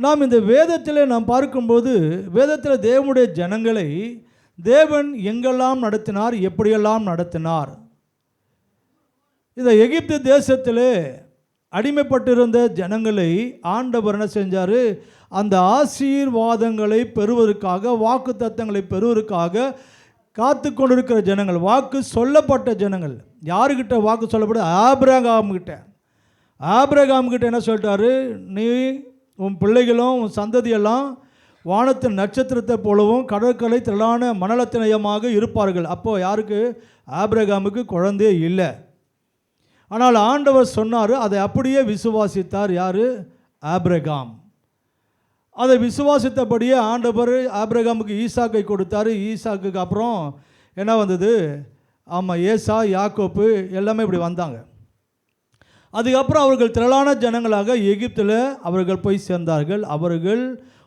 நாம் இந்த வேதத்தில் நாம் பார்க்கும்போது, வேதத்தில் தேவனுடைய ஜனங்களை தேவன் எங்கெல்லாம் நடத்தினார், எப்படியெல்லாம் நடத்தினார். இந்த எகிப்து தேசத்திலே அடிமைப்பட்டிருந்த ஜனங்களை ஆண்டவர் என்ன செஞ்சார், அந்த ஆசீர்வாதங்களை பெறுவதற்காக, வாக்கு தத்தங்களை பெறுவதற்காக காத்து கொண்டிருக்கிற ஜனங்கள், வாக்கு சொல்லப்பட்ட ஜனங்கள். யாருக்கிட்ட வாக்கு சொல்லப்பட்ட? ஆபிரகாம் கிட்ட என்ன சொல்லிட்டாரு, நீ உன் பிள்ளைகளும் உன் சந்ததியெல்லாம் வானத்தின் நட்சத்திரத்தை போலவும் கடற்கரை திரளான மணலத்தினயமாக இருப்பார்கள். அப்போது யாருக்கு? ஆபிரகாமுக்கு குழந்தையே இல்லை. ஆனால் ஆண்டவர் சொன்னார், அதை அப்படியே விசுவாசித்தார். யார்? ஆபிரகாம். அதை விசுவாசித்தபடியே ஆண்டவர் ஆபிரகாமுக்கு ஈசாக்கை கொடுத்தார். ஈசாக்குக்கு அப்புறம் என்ன வந்தது? ஆமாம், ஏசா, யாக்கோப்பு எல்லாமே இப்படி வந்தாங்க. அதுக்கப்புறம் அவர்கள் திரளான ஜனங்களாக எகிப்தில் அவர்கள் போய் சேர்ந்தார்கள். அவர்கள்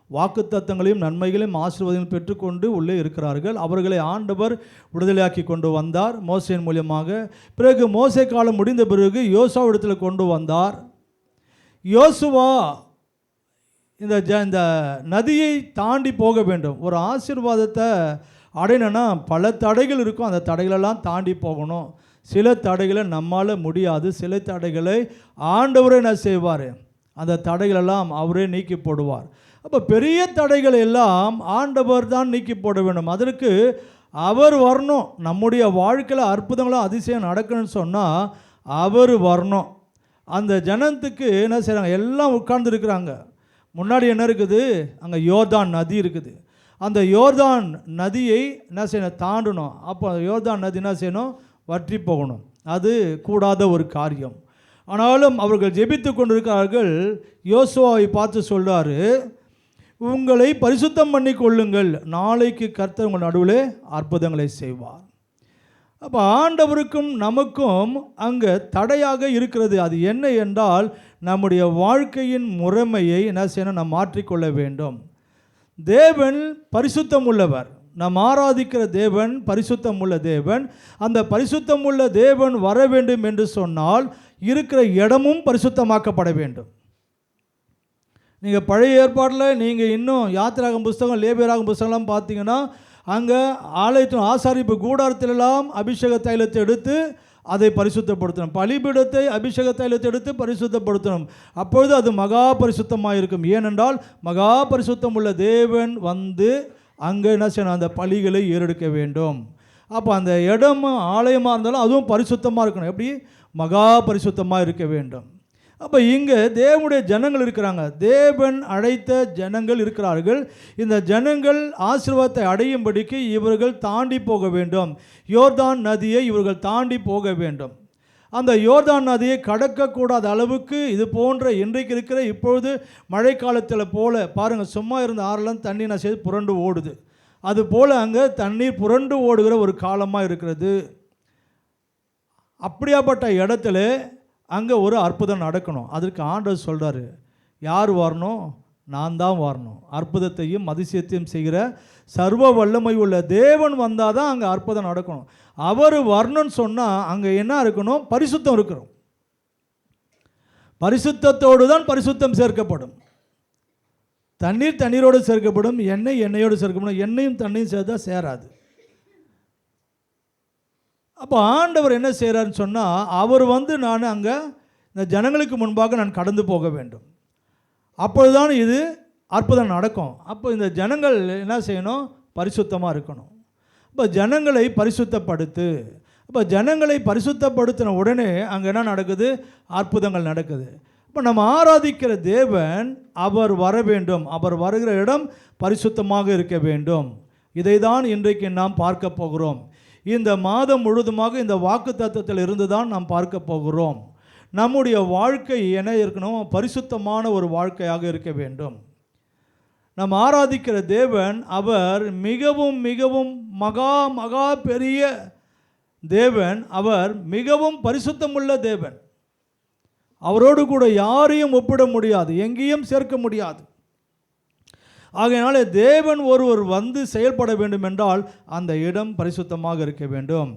வாக்குத்தத்தங்களையும் நன்மைகளையும் ஆசீர்வாதங்களையும் பெற்றுக்கொண்டு உள்ளே இருக்கிறார்கள். அவர்களை ஆண்டவர் விடுதலையாக்கி கொண்டு வந்தார் மோசேயின் மூலியமாக. பிறகு மோசே காலம் முடிந்த பிறகு யோசுவா இடத்துல கொண்டு வந்தார். யோசுவா இந்த நதியை தாண்டி போக வேண்டும். ஒரு ஆசீர்வாதத்தை அடையணும்னா பல தடைகள் இருக்கும். அந்த தடைகளெல்லாம் தாண்டி போகணும். சில தடைகளை நம்மால் முடியாது. சில தடைகளை ஆண்டவரே என்ன செய்வார், அந்த தடைகளெல்லாம் அவரே நீக்கி போடுவார். அப்போ பெரிய தடைகள் எல்லாம் ஆண்டவர் தான் நீக்கி போட வேண்டும். அதற்கு அவர் வரணும். நம்முடைய வாழ்க்கையில் அற்புதங்களும் அதிசயம் நடக்கணும்னு சொன்னால் அவர் வரணும். அந்த ஜனத்துக்கு என்ன செய்கிறாங்க, எல்லாம் உட்கார்ந்துருக்குறாங்க. முன்னாடி என்ன இருக்குது? அங்கே யோர்தான் நதி இருக்குது. அந்த யோர்தான் நதியை என்ன செய்யணும்? தாண்டணும். அப்போ யோர்தான் நதி என்ன செய்யணும்? வற்றி போகணும். அது கூடாத ஒரு காரியம். ஆனாலும் அவர்கள் ஜெபித்து கொண்டிருக்கிறார்கள். யோசுவாவை பார்த்து சொல்றாரு, உங்களை பரிசுத்தம் பண்ணி கொள்ளுங்கள், நாளைக்கு கர்த்தர் உங்கள் நடுவில் அற்புதங்களை செய்வார். அப்போ ஆண்டவருக்கும் நமக்கும் அங்கே தடையாக இருக்கிறது. அது என்ன என்றால், நம்முடைய வாழ்க்கையின் முறைமையை என்ன செய்யணும்? நாம் மாற்றிக்கொள்ள வேண்டும். தேவன் பரிசுத்தம் உள்ளவர். நாம் ஆராதிக்கிற தேவன் பரிசுத்தம் உள்ள தேவன். அந்த பரிசுத்தம் உள்ள தேவன் வர வேண்டும் என்று சொன்னால் இருக்கிற இடமும் பரிசுத்தமாக்கப்பட வேண்டும். நீங்கள் பழைய ஏற்பாட்டில் நீங்கள் இன்னும் யாத்திராகம் புஸ்தகம், லேவியராகும் புஸ்தகம்லாம் பார்த்தீங்கன்னா, அங்கே ஆலயத்தின் ஆசாரிப்பு கூடாரத்திலெல்லாம் அபிஷேக தைலத்தை எடுத்து அதை பரிசுத்தப்படுத்தணும். பலிபீடத்தை அபிஷேக தைலத்தை எடுத்து பரிசுத்தப்படுத்தணும். அப்பொழுது அது மகா பரிசுத்தமாக இருக்கும். ஏனென்றால் மகா பரிசுத்தம் உள்ள தேவன் வந்து அங்கே என்ன செய்யணும்? அந்த பலிகளை ஏறெடுக்க வேண்டும். அப்போ அந்த இடம் ஆலயமாக இருந்தாலும் அதுவும் பரிசுத்தமாக இருக்கணும். எப்படி? மகா பரிசுத்தமாக இருக்க வேண்டும். அப்போ இங்கே தேவனுடைய ஜனங்கள் இருக்கிறாங்க. தேவன் அழைத்த ஜனங்கள் இருக்கிறார்கள். இந்த ஜனங்கள் ஆசீர்வாதத்தை அடையும்படிக்கு இவர்கள் தாண்டி போக வேண்டும். யோர்தான் நதியை இவர்கள் தாண்டி போக வேண்டும். அந்த யோர்தான் நதியை கடக்கக்கூடாத அளவுக்கு இது போன்ற இன்றைக்கு இருக்கிற இப்பொழுது மழை காலத்தில் போல பாருங்கள், சும்மா இருந்த ஆறெல்லாம் தண்ணி நான் செய்து புரண்டு ஓடுது. அது போல் அங்கே தண்ணீர் புரண்டு ஓடுகிற ஒரு காலமாக இருக்கிறது. அப்படியாப்பட்ட இடத்துல அங்கே ஒரு அற்புதம் நடக்கணும். அதற்கு ஆண்டவர் சொல்கிறாரு, யார் வரணும்? நான் தான் வரணும். அற்புதத்தையும் அதிசயத்தையும் செய்கிற சர்வ வல்லமை உள்ள தேவன் வந்தால் தான் அங்கே அற்புதம் நடக்கணும். அவர் வரணும்னு சொன்னால் அங்கே என்ன இருக்கணும்? பரிசுத்தம் இருக்கணும். பரிசுத்தத்தோடு தான் பரிசுத்தம் சேர்க்கப்படும். தண்ணீர் தண்ணீரோடு சேர்க்கப்படும், எண்ணெய் எண்ணெயோடு சேர்க்கப்படும். எண்ணெயும் தண்ணியும் சேர்த்தா சேராது. அப்போ ஆண்டவர் என்ன செய்கிறாருன்னு சொன்னால், அவர் வந்து நான் அங்கே இந்த ஜனங்களுக்கு முன்பாக நான் கடந்து போக வேண்டும். அப்பொழுதுதான் இது அற்புதம் நடக்கும். அப்போ இந்த ஜனங்கள் என்ன செய்யணும்? பரிசுத்தமாக இருக்கணும். இப்போ ஜனங்களை பரிசுத்தப்படுத்து. இப்போ ஜனங்களை பரிசுத்தப்படுத்தின உடனே அங்கே என்ன நடக்குது? அற்புதங்கள் நடக்குது. இப்போ நம்ம ஆராதிக்கிற தேவன் அவர் வர வேண்டும். அவர் வருகிற இடம் பரிசுத்தமாக இருக்க வேண்டும். இதை தான் இன்றைக்கு நாம் பார்க்க போகிறோம். இந்த மாதம் முழுதுமாக இந்த வாக்கு தத்தத்தில் இருந்து தான் நாம் பார்க்க போகிறோம். நம்முடைய வாழ்க்கை என்ன இருக்கணும்? பரிசுத்தமான ஒரு வாழ்க்கையாக இருக்க வேண்டும். நாம் ஆராதிக்கிற தேவன் அவர் மிகவும் மிகவும் மகா மகா பெரிய தேவன். அவர் மிகவும் பரிசுத்தமுள்ள தேவன். அவரோடு கூட யாரையும் ஒப்பிட முடியாது, எங்கேயும் சேர்க்க முடியாது. ஆகையினால தேவன் ஒருவர் வந்து செயல்பட வேண்டும் என்றால் அந்த இடம் பரிசுத்தமாக இருக்க வேண்டும்.